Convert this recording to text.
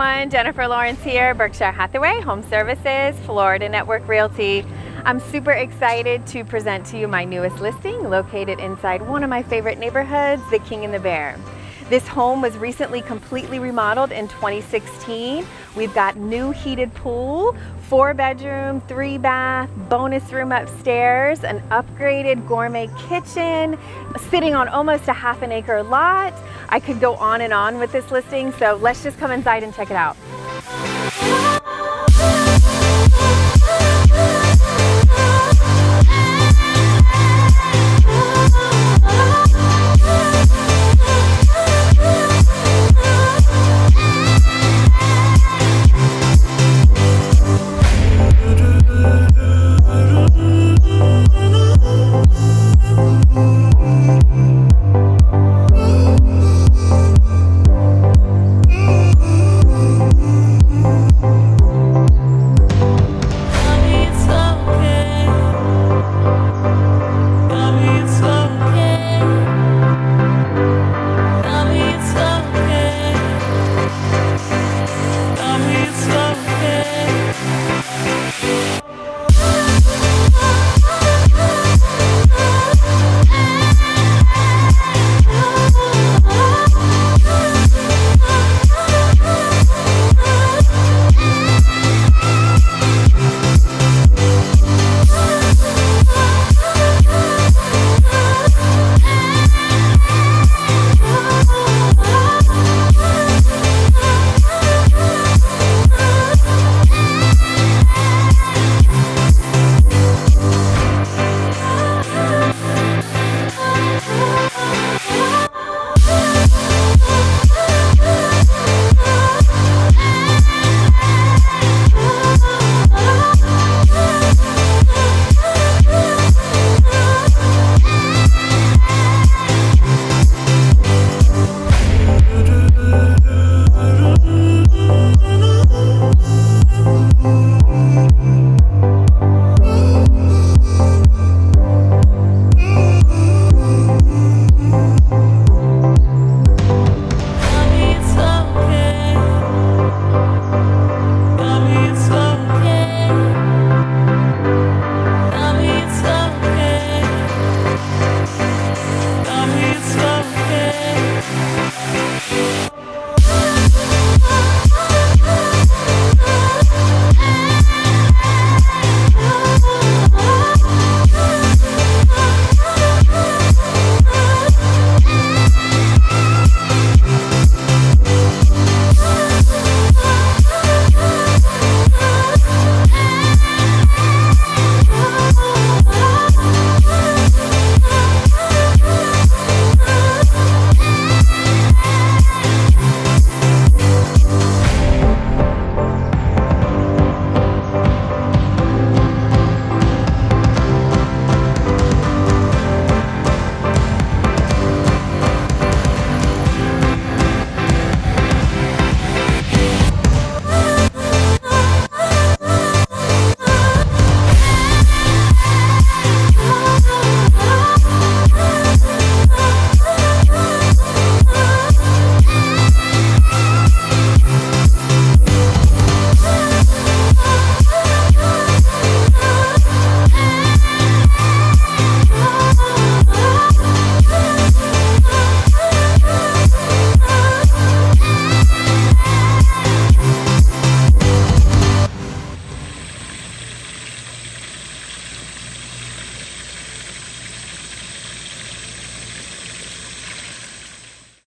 everyone, Jennifer Lawrence here, Berkshire Hathaway Home Services, Florida Network Realty. I'm super excited to present to you my newest listing located inside one of my favorite neighborhoods, the King and the Bear. This home was recently completely remodeled in 2016. We've got new heated pool, 4-bedroom, 3-bath, bonus room upstairs, an upgraded gourmet kitchen, sitting on almost a half-acre lot. I could go on and on with this listing, so let's just come inside and check it out.